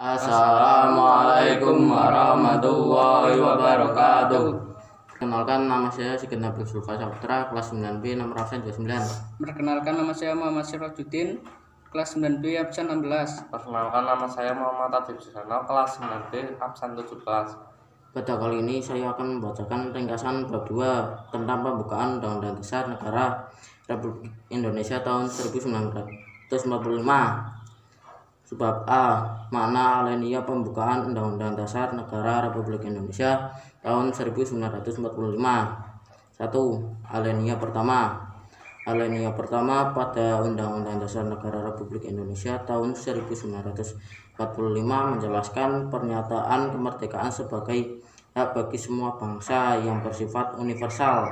Assalamualaikum warahmatullahi wabarakatuh. Perkenalkan, nama saya Sigit Nabil Zulfa Saputra, kelas 9B, nomor absen 29. Perkenalkan, nama saya Muhammad Sirajuddin, kelas 9B, absen 16. Perkenalkan, nama saya Muhammad Adib Susano, kelas 9B, absen 17. Pada kali ini saya akan membacakan ringkasan bab 2 tentang pembukaan Undang-Undang Dasar Negara Republik Indonesia tahun 1945. Sebab A. Makna alinea pembukaan Undang-Undang Dasar Negara Republik Indonesia tahun 1945. 1. Alinea pertama. Alinea pertama pada Undang-Undang Dasar Negara Republik Indonesia tahun 1945 menjelaskan pernyataan kemerdekaan sebagai hak bagi semua bangsa yang bersifat universal.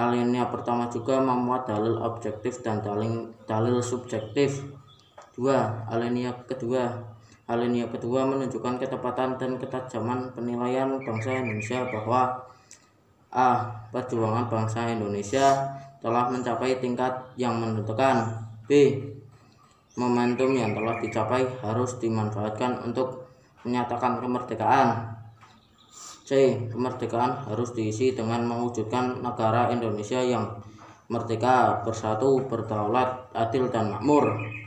Alinea pertama juga memuat dalil objektif dan dalil subjektif. 2. Alinea kedua. Alinea kedua menunjukkan ketepatan dan ketajaman penilaian bangsa Indonesia bahwa A. Perjuangan bangsa Indonesia telah mencapai tingkat yang menentukan. B. Momentum yang telah dicapai harus dimanfaatkan untuk menyatakan kemerdekaan. C. Kemerdekaan harus diisi dengan mewujudkan negara Indonesia yang merdeka, bersatu, berdaulat, adil, dan makmur.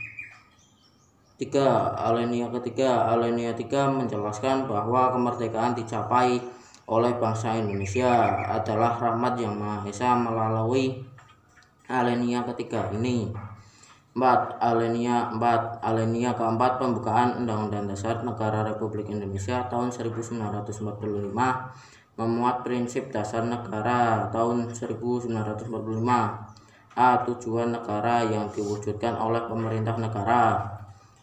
3. Alinea ketiga. Alinea 3 menjelaskan bahwa kemerdekaan dicapai oleh bangsa Indonesia adalah rahmat yang Maha Esa melalui alinea ketiga ini. 4. Alinea keempat pembukaan Undang-Undang Dasar Negara Republik Indonesia tahun 1945 memuat prinsip dasar negara tahun 1945. A. Tujuan negara yang diwujudkan oleh pemerintah negara.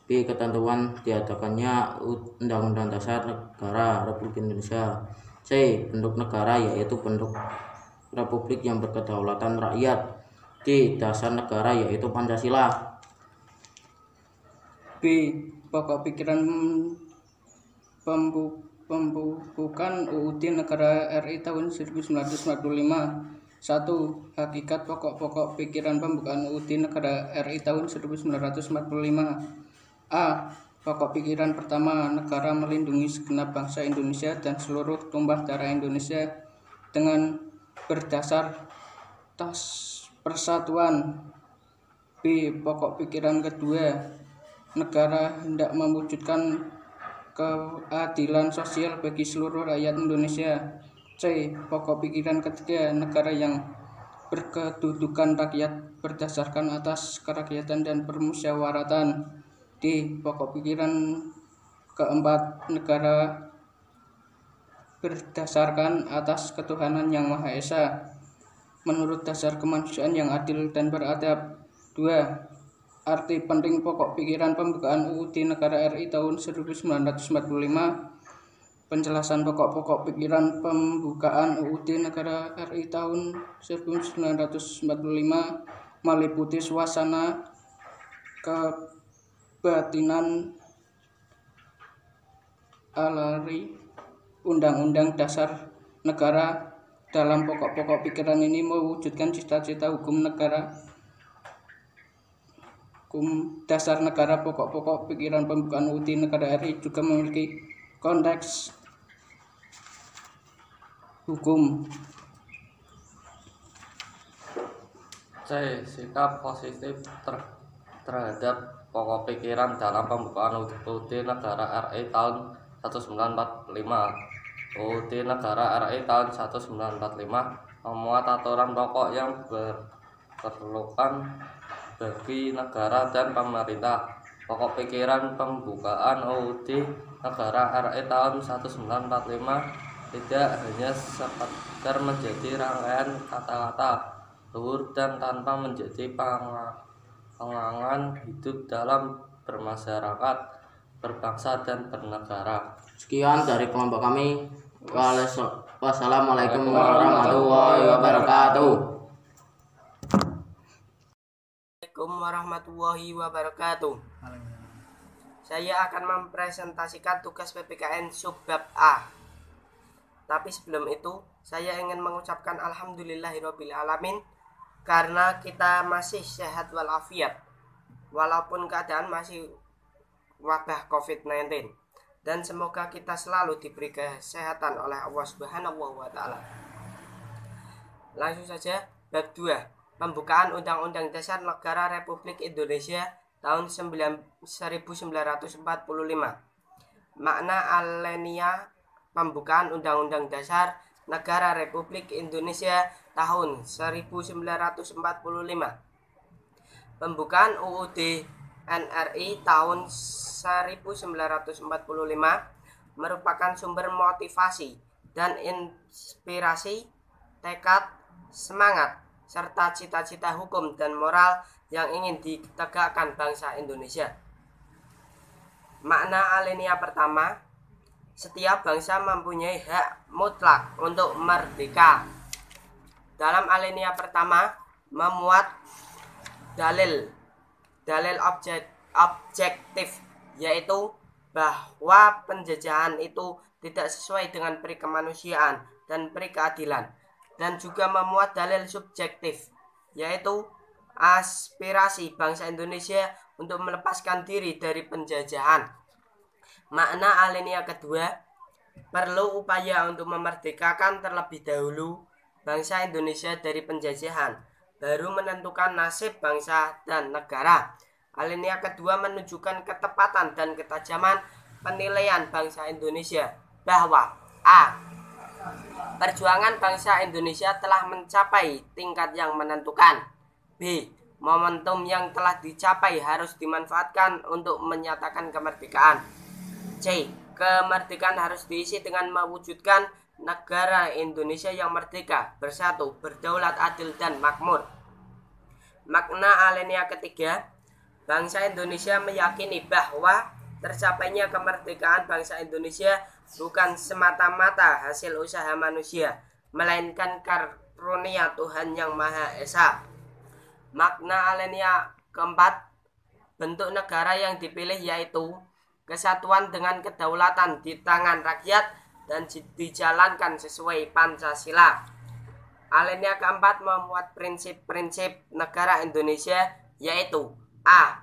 B. Ketentuan diadakannya Undang-Undang Dasar Negara Republik Indonesia. C. Bentuk negara yaitu bentuk republik yang berkedaulatan rakyat. D. Dasar negara yaitu Pancasila. B. Pokok pikiran pembukaan UUD Negara RI tahun 1945. 1. Hakikat pokok-pokok pikiran pembukaan UUD Negara RI tahun 1945. A. Pokok pikiran pertama, negara melindungi segenap bangsa Indonesia dan seluruh tumpah darah Indonesia dengan berdasar tas persatuan. B. Pokok pikiran kedua, negara hendak mewujudkan keadilan sosial bagi seluruh rakyat Indonesia. C. Pokok pikiran ketiga, negara yang berkedudukan rakyat berdasarkan atas kerakyatan dan permusyawaratan. D. Pokok pikiran keempat, negara berdasarkan atas ketuhanan yang Maha Esa menurut dasar kemanusiaan yang adil dan beradab. 2. Arti penting pokok pikiran pembukaan UUD Negara RI tahun 1945. Penjelasan pokok-pokok pikiran pembukaan UUD Negara RI tahun 1945 meliputi suasana kebatinan alari Undang-Undang Dasar Negara. Dalam pokok-pokok pikiran ini mewujudkan cita-cita hukum dasar negara. Pokok-pokok pikiran pembukaan UUD Negara RI juga memiliki konteks hukum. C. Sikap positif terhadap pokok pikiran dalam pembukaan UUD Negara RI tahun 1945. UUD Negara RI tahun 1945 memuat aturan pokok yang diperlukan bagi negara dan pemerintah. Pokok pikiran pembukaan UUD Negara RI tahun 1945 tidak hanya sekedar menjadi rangkaian kata-kata luhur dan tanpa menjadi pengangan hidup dalam bermasyarakat, berbangsa, dan bernegara. Sekian dari kelompok kami. Wassalamualaikum warahmatullahi wabarakatuh. Assalamualaikum warahmatullahi wabarakatuh. Saya akan mempresentasikan tugas PPKN subbab A. Tapi sebelum itu, saya ingin mengucapkan alhamdulillahirabbil alamin karena kita masih sehat walafiat. Walaupun keadaan masih wabah COVID-19. Dan semoga kita selalu diberi kesehatan oleh Allah Subhanahu wa Ta'ala. Langsung saja, bab 2, pembukaan Undang-Undang Dasar Negara Republik Indonesia tahun 1945. Makna alenia pembukaan Undang-Undang Dasar Negara Republik Indonesia tahun 1945. Pembukaan UUD NRI tahun 1945 merupakan sumber motivasi dan inspirasi, tekad, semangat, serta cita-cita hukum dan moral yang ingin ditegakkan bangsa Indonesia. Makna alinea pertama, setiap bangsa mempunyai hak mutlak untuk merdeka. Dalam alinea pertama memuat dalil objektif, yaitu bahwa penjajahan itu tidak sesuai dengan peri kemanusiaan dan peri keadilan, dan juga memuat dalil subjektif, yaitu aspirasi bangsa Indonesia untuk melepaskan diri dari penjajahan. Makna alinea kedua, perlu upaya untuk memerdekakan terlebih dahulu bangsa Indonesia dari penjajahan, baru menentukan nasib bangsa dan negara. Alinea kedua menunjukkan ketepatan dan ketajaman penilaian bangsa Indonesia bahwa A. Perjuangan bangsa Indonesia telah mencapai tingkat yang menentukan. B. Momentum yang telah dicapai harus dimanfaatkan untuk menyatakan kemerdekaan. C. Kemerdekaan harus diisi dengan mewujudkan negara Indonesia yang merdeka, bersatu, berdaulat, adil, dan makmur. Makna alinea ketiga, bangsa Indonesia meyakini bahwa tercapainya kemerdekaan bangsa Indonesia bukan semata-mata hasil usaha manusia, melainkan karunia Tuhan Yang Maha Esa. Makna alinea keempat, bentuk negara yang dipilih yaitu kesatuan dengan kedaulatan di tangan rakyat dan dijalankan sesuai Pancasila. Alinea keempat memuat prinsip-prinsip negara Indonesia, yaitu A.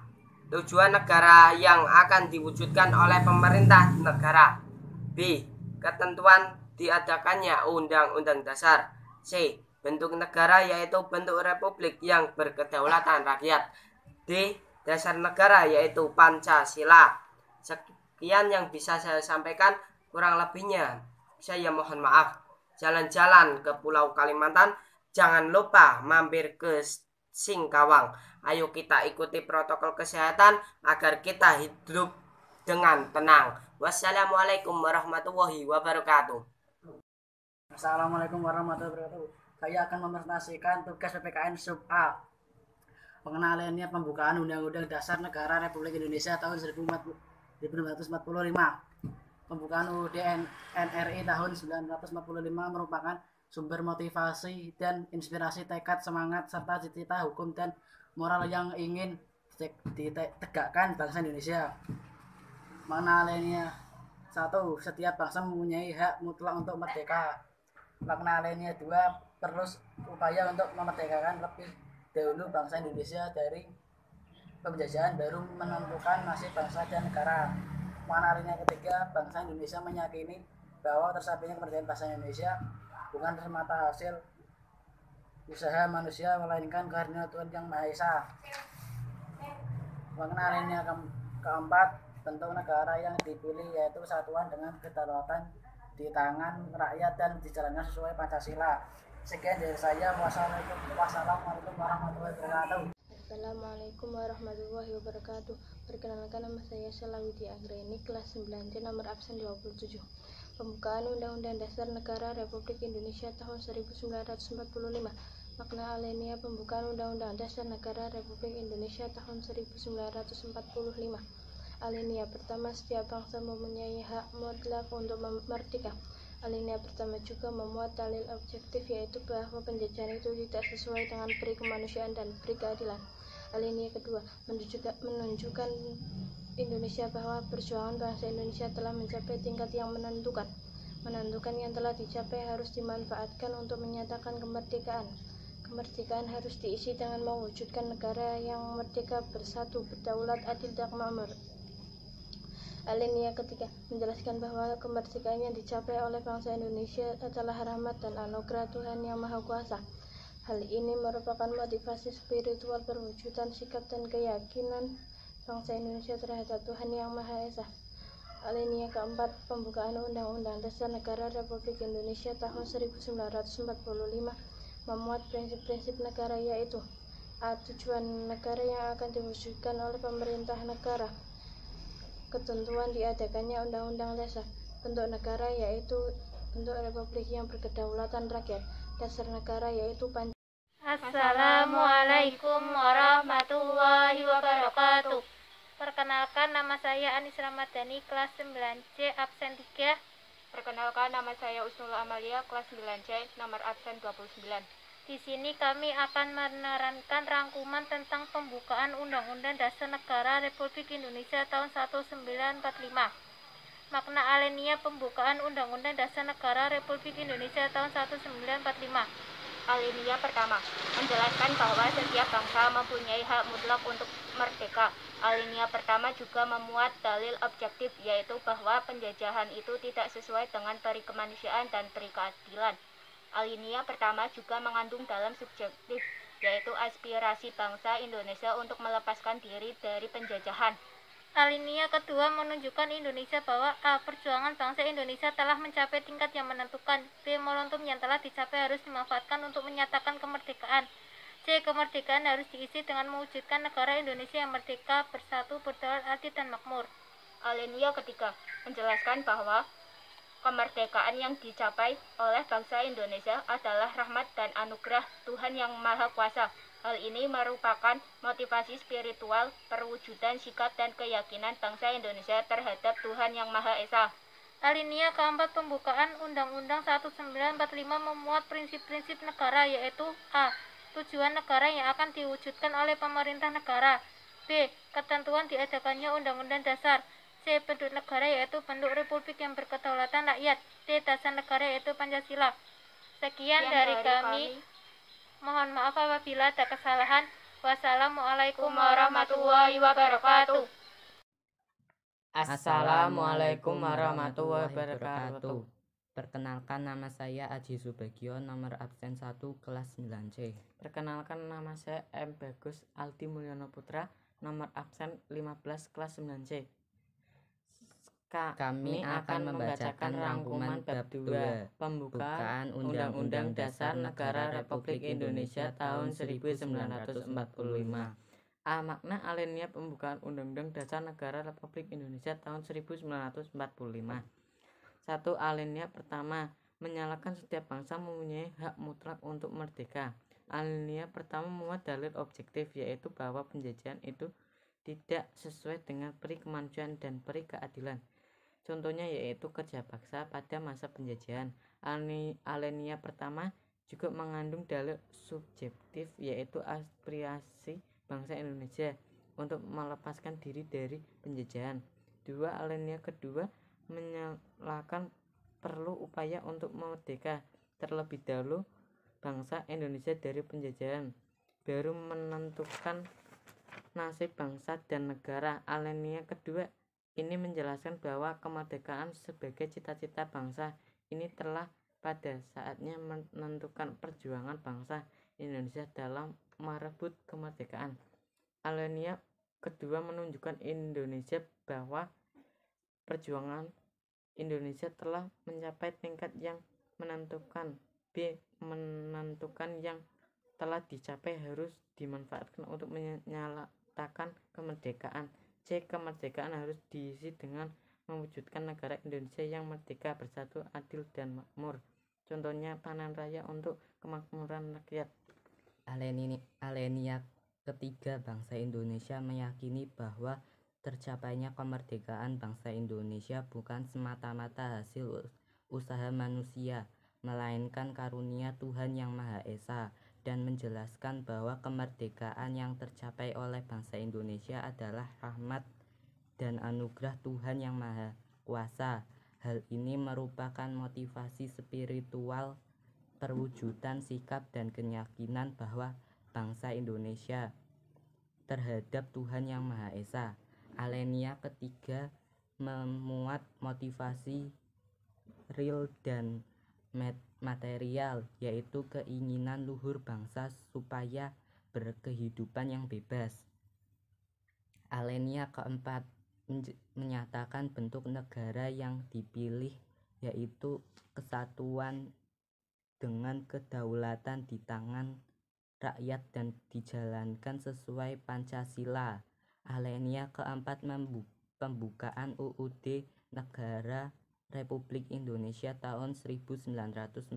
Tujuan negara yang akan diwujudkan oleh pemerintah negara. B. Ketentuan diadakannya Undang-Undang Dasar. C. Bentuk negara yaitu bentuk republik yang berkedaulatan rakyat. D. Dasar negara yaitu Pancasila. Sekian yang bisa saya sampaikan, kurang lebihnya saya mohon maaf. Jalan-jalan ke Pulau Kalimantan, jangan lupa mampir ke Singkawang. Ayo kita ikuti protokol kesehatan agar kita hidup dengan tenang. Wassalamualaikum warahmatullahi wabarakatuh. Assalamualaikum warahmatullahi wabarakatuh. Saya akan mempresentasikan tugas PPKN Sub A. Pengenalannya pembukaan Undang-Undang Dasar Negara Republik Indonesia tahun 1945. Pembukaan UUD NRI tahun 1945 merupakan sumber motivasi dan inspirasi, tekad, semangat, serta cita-cita hukum dan moral yang ingin ditegakkan bangsa Indonesia. Makna lainnya, 1. Setiap bangsa mempunyai hak mutlak untuk merdeka. Makna lainnya 2. Perlu upaya untuk memerdekakan lebih dahulu bangsa Indonesia dari penjajahan, baru menentukan nasib bangsa dan negara. Makna lainnya ketiga, bangsa Indonesia meyakini bahwa tercapainya kemerdekaan bangsa Indonesia bukan semata hasil usaha manusia, melainkan karunia Tuhan Yang Maha Esa. Makna lainnya keempat, bentuk negara yang dipilih yaitu kesatuan dengan kedaulatan di tangan rakyat dan dijalankan sesuai Pancasila. Sekian dari saya. Wassalamualaikum warahmatullahi wabarakatuh. Assalamualaikum warahmatullahi wabarakatuh. Perkenalkan, nama saya Salawiti Anggreni, kelas 9 nomor absen 27. Pembukaan Undang-Undang Dasar Negara Republik Indonesia tahun 1945. Makna alinea pembukaan Undang-Undang Dasar Negara Republik Indonesia tahun 1945. Alinea pertama, setiap bangsa mempunyai hak mutlak untuk merdeka. Alinea pertama juga memuat dalil objektif, yaitu bahwa penjajahan itu tidak sesuai dengan peri kemanusiaan dan peri keadilan. Alinea kedua menunjukkan Indonesia bahwa perjuangan bangsa Indonesia telah mencapai tingkat yang menentukan. Menentukan yang telah dicapai harus dimanfaatkan untuk menyatakan kemerdekaan. Kemerdekaan harus diisi dengan mewujudkan negara yang merdeka, bersatu, berdaulat, adil, dan makmur. Alinea ketiga menjelaskan bahwa kemerdekaan yang dicapai oleh bangsa Indonesia adalah rahmat dan anugerah Tuhan Yang Maha Kuasa. Hal ini merupakan motivasi spiritual perwujudan sikap dan keyakinan bangsa Indonesia terhadap Tuhan Yang Maha Esa. Alinea keempat, pembukaan Undang-Undang Dasar Negara Republik Indonesia tahun 1945 memuat prinsip-prinsip negara, yaitu A. Tujuan negara yang akan diwujudkan oleh pemerintah negara. Ketentuan diadakannya Undang-Undang Dasar. Bentuk negara yaitu bentuk republik yang berkedaulatan rakyat. Dasar negara yaitu Pancasila. Assalamualaikum warahmatullahi wabarakatuh. Perkenalkan, nama saya Anis Ramadhani, kelas 9C, absen 3. Perkenalkan, nama saya Usnul Amalia, kelas 9C, nomor absen 29. Di sini kami akan menerangkan rangkuman tentang pembukaan Undang-Undang Dasar Negara Republik Indonesia tahun 1945. Makna alinea pembukaan Undang-Undang Dasar Negara Republik Indonesia tahun 1945. Alinea pertama, menjelaskan bahwa setiap bangsa mempunyai hak mutlak untuk merdeka. Alinea pertama juga memuat dalil objektif, yaitu bahwa penjajahan itu tidak sesuai dengan peri kemanusiaan dan peri keadilan. Alinea pertama juga mengandung dalam subjektif, yaitu aspirasi bangsa Indonesia untuk melepaskan diri dari penjajahan. Alinea kedua menunjukkan Indonesia bahwa A. Perjuangan bangsa Indonesia telah mencapai tingkat yang menentukan. B. Momentum yang telah dicapai harus dimanfaatkan untuk menyatakan kemerdekaan. C. Kemerdekaan harus diisi dengan mewujudkan negara Indonesia yang merdeka, bersatu, berdaulat, adil, dan makmur. Alinea ketiga menjelaskan bahwa kemerdekaan yang dicapai oleh bangsa Indonesia adalah rahmat dan anugerah Tuhan Yang Maha Kuasa. Hal ini merupakan motivasi spiritual perwujudan sikap dan keyakinan bangsa Indonesia terhadap Tuhan Yang Maha Esa. Alinea keempat, pembukaan Undang-Undang 1945 memuat prinsip-prinsip negara, yaitu A. Tujuan negara yang akan diwujudkan oleh pemerintah negara. B. Ketentuan diadakannya Undang-Undang Dasar. C. Bentuk negara yaitu bentuk republik yang berkedaulatan rakyat. D. Dasar negara yaitu Pancasila. Sekian dari kami. Mohon maaf apabila ada kesalahan. Wassalamualaikum warahmatullahi wabarakatuh. Assalamualaikum warahmatullahi wabarakatuh. Perkenalkan, nama saya Aji Subagio, nomor absen 1, kelas 9C. Perkenalkan, nama saya M. Bagus Aldi Mulyono Putra, nomor absen 15, kelas 9C. Kami akan membacakan rangkuman bab 2, pembukaan Undang-Undang Dasar Negara Republik Indonesia tahun 1945. A. Makna alinea pembukaan Undang-Undang Dasar Negara Republik Indonesia tahun 1945. 1. Alinea pertama, menyatakan setiap bangsa mempunyai hak mutlak untuk merdeka. Alinea pertama memuat dalil objektif, yaitu bahwa penjajahan itu tidak sesuai dengan peri kemanusiaan dan peri keadilan. Contohnya yaitu kerja paksa pada masa penjajahan. Alinea pertama juga mengandung dalil subjektif, yaitu aspirasi bangsa Indonesia untuk melepaskan diri dari penjajahan. 2. Alinea kedua menyatakan perlu upaya untuk merdeka. Terlebih dahulu bangsa Indonesia dari penjajahan, baru menentukan nasib bangsa dan negara. Alinea kedua ini menjelaskan bahwa kemerdekaan sebagai cita-cita bangsa ini telah pada saatnya menentukan perjuangan bangsa Indonesia dalam merebut kemerdekaan. Alinea kedua menunjukkan Indonesia bahwa perjuangan Indonesia telah mencapai tingkat yang menentukan. B. Menentukan yang telah dicapai harus dimanfaatkan untuk menyatakan kemerdekaan. C. Kemerdekaan harus diisi dengan mewujudkan negara Indonesia yang merdeka, bersatu, adil, dan makmur. Contohnya panen raya untuk kemakmuran rakyat. Alinea ketiga, bangsa Indonesia meyakini bahwa tercapainya kemerdekaan bangsa Indonesia bukan semata-mata hasil usaha manusia, melainkan karunia Tuhan Yang Maha Esa, dan menjelaskan bahwa kemerdekaan yang tercapai oleh bangsa Indonesia adalah rahmat dan anugerah Tuhan Yang Maha Kuasa. Hal ini merupakan motivasi spiritual perwujudan sikap dan keyakinan bahwa bangsa Indonesia terhadap Tuhan Yang Maha Esa. Alinea ketiga memuat motivasi real dan material, yaitu keinginan luhur bangsa supaya berkehidupan yang bebas. Alinea keempat menyatakan bentuk negara yang dipilih yaitu kesatuan dengan kedaulatan di tangan rakyat dan dijalankan sesuai Pancasila. Alinea keempat pembukaan UUD Negara Republik Indonesia tahun 1945.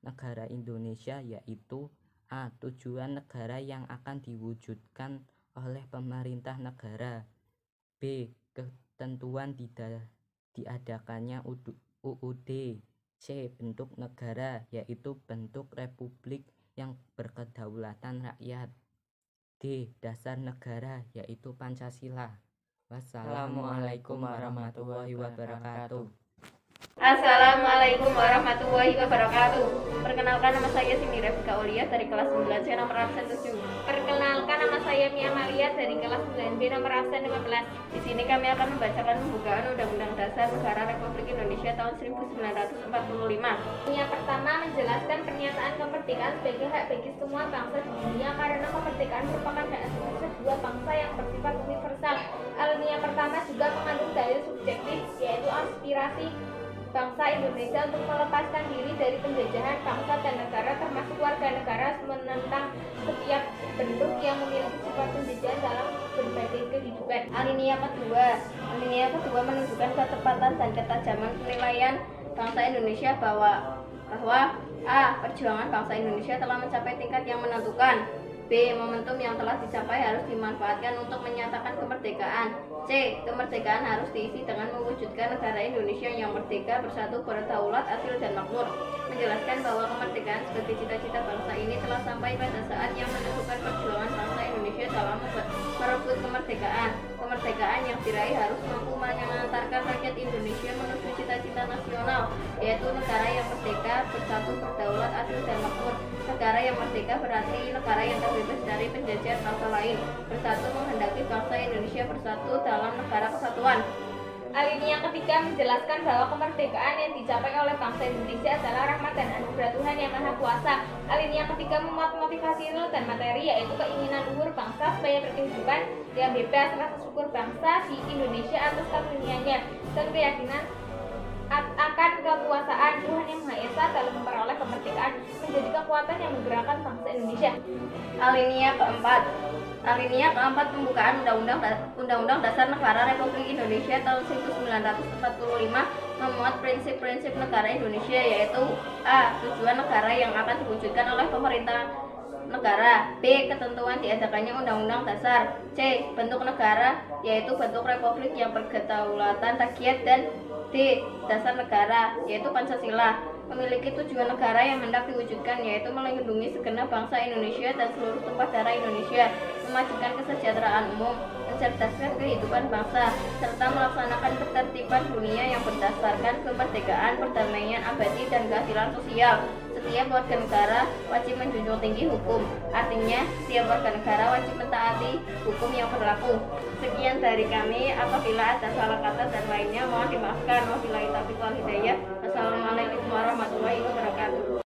Negara Indonesia yaitu A. Tujuan negara yang akan diwujudkan oleh pemerintah negara. B. Ketentuan diadakannya UUD. C. Bentuk negara yaitu bentuk republik yang berkedaulatan rakyat. D. Dasar negara yaitu Pancasila. Wassalamualaikum warahmatullahi wabarakatuh. Assalamualaikum warahmatullahi wabarakatuh. Perkenalkan, nama saya Cindy Rafika Aulia dari kelas 9C nomor absen 7. Perkenalkan, nama saya Mia Maria dari kelas 9B nomor absen 15. Di sini kami akan membacakan pembukaan Undang-Undang Dasar Negara Republik Indonesia tahun 1945. Yang pertama, menjelaskan pernyataan kemerdekaan sebagai hak bagi semua bangsa di dunia karena kemerdekaan merupakan hak asasi sebuah bangsa yang bersifat universal. Alinea pertama juga mengandung dalil subjektif, yaitu aspirasi bangsa Indonesia untuk melepaskan diri dari penjajahan bangsa dan negara, termasuk warga negara, menentang setiap bentuk yang memiliki sifat penjajahan dalam berbagai kehidupan. Alinea kedua menunjukkan ketepatan dan ketajaman penilaian bangsa Indonesia bahwa A. Perjuangan bangsa Indonesia telah mencapai tingkat yang menentukan. B. Momentum yang telah dicapai harus dimanfaatkan untuk menyatakan kemerdekaan. C. Kemerdekaan harus diisi dengan mewujudkan negara Indonesia yang merdeka, bersatu, berdaulat, adil, dan makmur. Menjelaskan bahwa kemerdekaan sebagai cita-cita bangsa ini telah sampai pada saat yang menentukan perjuangan bangsa Indonesia dalam merebut kemerdekaan. Kemerdekaan yang diraih harus mampu mengantarkan rakyat Indonesia menuju cita-cita nasional, yaitu negara yang merdeka, bersatu, berdaulat, adil, dan makmur. Negara yang merdeka berarti negara yang terbebas dari penjajahan bangsa lain. Bersatu menghendaki bangsa Indonesia bersatu dalam negara kesatuan. Alinea ketiga menjelaskan bahwa kemerdekaan yang dicapai oleh bangsa Indonesia adalah rahmat dan anugerah Tuhan yang Maha Kuasa. Alinea ketiga memuat motivasi real dan materi, yaitu keinginan luhur bangsa supaya berkehidupan yang bebas, rasa syukur bangsa di Indonesia atas karunianya, dan keyakinan akan kekuasaan Tuhan Yang Maha Esa dalam memperoleh kemerdekaan menjadi kekuatan yang menggerakkan bangsa Indonesia. Alinea keempat pembukaan Undang-Undang Dasar Negara Republik Indonesia tahun 1945 memuat prinsip-prinsip negara Indonesia, yaitu A. Tujuan negara yang akan diwujudkan oleh pemerintah negara. B. Ketentuan diadakannya Undang-Undang Dasar. C. Bentuk negara yaitu bentuk republik yang berkedaulatan rakyat. Dan D. Dasar negara yaitu Pancasila. Memiliki tujuan negara yang hendak diwujudkan, yaitu melindungi segenap bangsa Indonesia dan seluruh tumpah darah Indonesia, memajukan kesejahteraan umum, mencerdaskan kehidupan bangsa, serta melaksanakan ketertiban dunia yang berdasarkan kemerdekaan, perdamaian abadi, dan keadilan sosial. Setiap warga negara wajib menjunjung tinggi hukum. Artinya, setiap warga negara wajib mentaati hukum yang berlaku. Sekian dari kami. Apabila ada salah kata dan lainnya, mohon dimaafkan. Wabillahi taufiq wal hidayah. Assalamualaikum warahmatullahi wabarakatuh.